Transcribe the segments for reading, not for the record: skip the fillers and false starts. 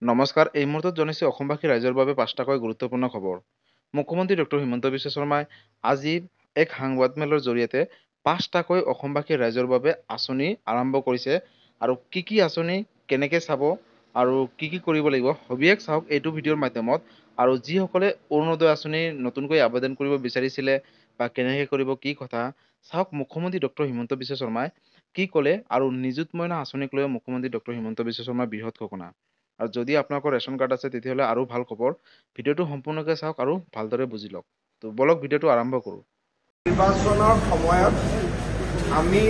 নমস্কাৰ, এই মুহূৰ্তত জনাইছে অসমবাসী ৰাইজৰ বাবে পাঁচটাকৈ গুৰুত্বপূৰ্ণ খবৰ। মুখ্যমন্ত্ৰী ডক্টৰ হিমন্ত বিশ্ব শৰ্মাই আজি এক সাংবাদিকমেলৰ জৰিয়তে পাঁচটাকৈ অসমবাসী ৰাইজৰ বাবে আঁচনি আৰম্ভ কৰিছে আৰু কি আঁচনি কেনেকৈ চাব আৰু কি কৰিব লাগিব সবিশেষ চাওক এইটো ভিডিঅ'ৰ মাধ্যমত। আৰু যিসকলে অৰুণোদয় আঁচনি নতুনকৈ আবেদন কৰিব বিচাৰিছিলে বা কেনেকৈ কৰিব কি কথা চাওক, মুখ্যমন্ত্ৰী ডক্টৰ হিমন্ত বিশ্ব শৰ্মাই কি ক'লে আৰু নিযুত মইনা আঁচনিক লৈ মুখ্যমন্ত্ৰী ডক্টৰ হিমন্ত বিশ্ব শৰ্মাৰ বৃহৎ ঘোষণা। আৰু যদি আপোনালোকৰ ৰেচন কাৰ্ড আছে তেতিয়াহ'লে আৰু ভাল খবৰ। ভিডিঅ'টো সম্পূৰ্ণকৈ চাওক আৰু ভালদৰে বুজি লওক। তো বলক ভিডিঅ'টো আৰম্ভ কৰোঁ। নিৰ্বাচনৰ সময়ত আমি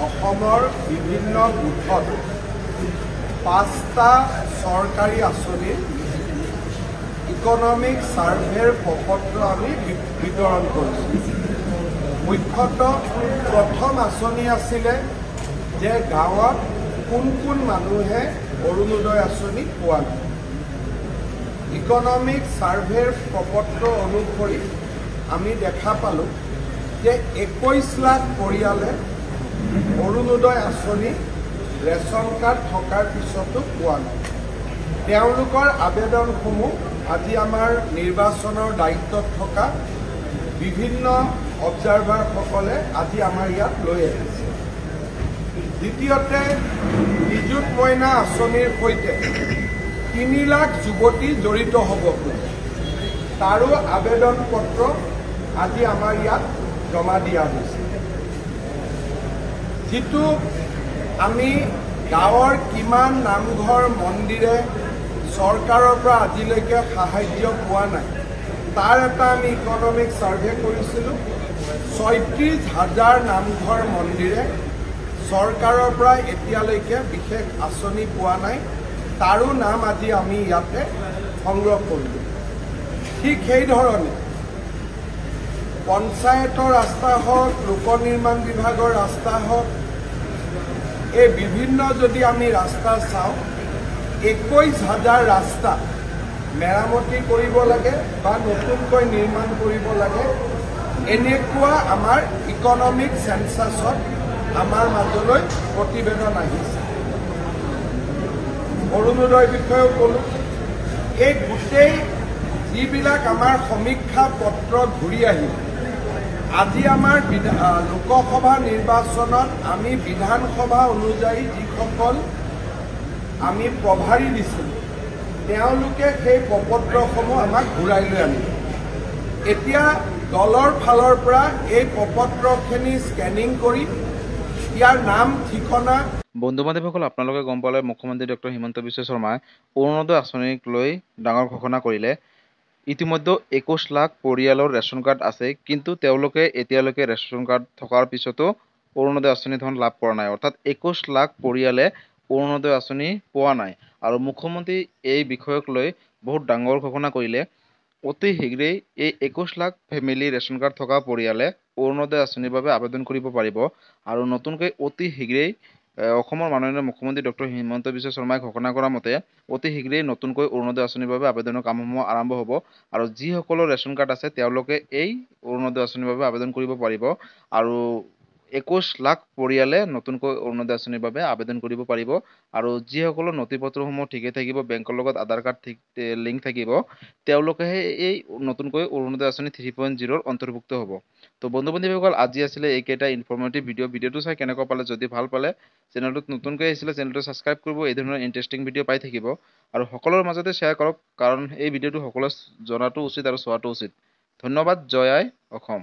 অসমৰ বিভিন্ন বুথত 5টা চৰকাৰী আঁচনিৰ ইকনমিক ছাৰ্ভেৰ প্ৰপত্ৰ আমি বিতৰণ কৰিছোঁ। মুখ্যতঃ প্ৰথম আঁচনি আছিলে যে গাঁৱত কোন মানুহে অৰুণোদয় আঁচনি পোৱা নাই। ইকনমিক ছাৰ্ভেৰ প্ৰপত্ৰ অনুসৰি আমি দেখা পালোঁ যে 21 লাখ পৰিয়ালে অৰুণোদয় আঁচনি ৰেচন কাৰ্ড থকাৰ পিছতো পোৱা নাই। তেওঁলোকৰ আবেদনসমূহ আজি আমাৰ নিৰ্বাচনৰ দায়িত্বত থকা বিভিন্ন অবজাৰভাৰসকলে আজি আমাৰ ইয়াত লৈ আহিছে। দ্বিতীয়তে, নিযুত মইনা আঁচনিৰ সৈতে 3 লাখ যুৱতী জড়িত হ'ব খোজে, তাৰো আবেদন পত্ৰ আজি আমাৰ ইয়াত জমা দিয়া হৈছে। যিটো আমি গাঁৱৰ কিমান নামঘৰ মন্দিৰে চৰকাৰৰ পৰা আজিলৈকে সাহায্য পোৱা নাই, তাৰ এটা আমি ইকনমিক ছাৰ্ভে কৰিছিলোঁ। 36,000 নামঘৰ মন্দিৰে চৰকাৰৰ পৰা এতিয়ালৈকে বিশেষ আঁচনি পোৱা নাই, তাৰো নাম আজি আমি ইয়াতে সংগ্ৰহ কৰিলোঁ। ঠিক সেইধৰণে পঞ্চায়তৰ ৰাস্তা হওক, লোক নিৰ্মাণ বিভাগৰ ৰাস্তা হওক, এই বিভিন্ন যদি আমি ৰাস্তা চাওঁ, 21,000 ৰাস্তা মেৰামতি কৰিব লাগে বা নতুনকৈ নিৰ্মাণ কৰিব লাগে। এনেকুৱা আমাৰ ইকনমিক চেঞ্চাছত আমাৰ মাজলৈ প্ৰতিবেদন আহিছে। অৰুণোদয়ৰ বিষয়েও ক'লোঁ। এই গোটেই যিবিলাক আমাৰ সমীক্ষা পত্ৰ ঘূৰি আহিল, আজি আমাৰ লোকসভা নিৰ্বাচনত আমি বিধানসভা অনুযায়ী যিসকল আমি প্ৰভাৰী দিছিলোঁ, তেওঁলোকে সেই প্ৰপত্ৰসমূহ আমাক ঘূৰাই লৈ আনিলে। এতিয়া দলৰ ফালৰ পৰা এই প্ৰপত্ৰখিনি স্কেনিং কৰি ইয়াৰ নাম ঠিকনা। বন্ধু বান্ধৱীসকল, আপোনালোকে গম পালে মুখ্যমন্ত্ৰী ডক্টৰ হিমন্ত বিশ্ব শৰ্মাই অৰুণোদয় আঁচনিক লৈ ডাঙৰ ঘোষণা কৰিলে। ইতিমধ্যে 21 লাখ পৰিয়ালৰ ৰেচন কাৰ্ড আছে, কিন্তু তেওঁলোকে এতিয়ালৈকে ৰেচন কাৰ্ড থকাৰ পিছতো অৰুণোদয় আঁচনি ধন লাভ কৰা নাই। অৰ্থাৎ 21 লাখ পৰিয়ালে অৰুণোদয় আঁচনি পোৱা নাই। আৰু মুখ্যমন্ত্ৰী এই বিষয়ক লৈ বহুত ডাঙৰ ঘোষণা কৰিলে। অতি শীঘ্ৰেই এই 21 লাখ ফেমিলি ৰেচন কাৰ্ড থকা পৰিয়ালে অৰুণোদয় আঁচনিৰ বাবে আবেদন কৰিব পাৰিব। আৰু নতুনকৈ অতি শীঘ্ৰেই অসমৰ মাননীয় মুখ্যমন্ত্ৰী ডক্টৰ হিমন্ত বিশ্ব শৰ্মাই ঘোষণা কৰা মতে অতি শীঘ্ৰেই নতুনকৈ অৰুণোদয় আঁচনিৰ বাবে আবেদনৰ কামসমূহ আৰম্ভ হ'ব। আৰু যিসকলৰ ৰেচন কাৰ্ড আছে তেওঁলোকে এই অৰুণোদয় আঁচনিৰ বাবে আবেদন কৰিব পাৰিব। আৰু 21 লাখ পৰিয়ালে নতুনকৈ অৰুণোদয় আঁচনিৰ বাবে আবেদন কৰিব পাৰিব। আৰু যিসকলৰ নথি পত্ৰসমূহ ঠিকে থাকিব, বেংকৰ লগত আধাৰ কাৰ্ড লিংক থাকিব, তেওঁলোকেহে এই নতুনকৈ অৰুণোদয় আঁচনি 3.0ৰ অন্তৰ্ভুক্ত হ'ব। তো বন্ধু বান্ধৱীসকল, আজি আছিলে এইকেইটা ইনফৰ্মেটিভ ভিডিঅ'টো চাই কেনেকুৱা পালে, যদি ভাল পালে চেনেলটোত নতুনকৈ আহিছিলে চেনেলটো ছাবস্ক্ৰাইব কৰিব। এই ধৰণৰ ইণ্টাৰেষ্টিং ভিডিঅ' পাই থাকিব আৰু সকলোৰে মাজতে শ্বেয়াৰ কৰক, কাৰণ এই ভিডিঅ'টো সকলোৱে জনাটো উচিত আৰু চোৱাটো উচিত। ধন্যবাদ। জয় আই অসম।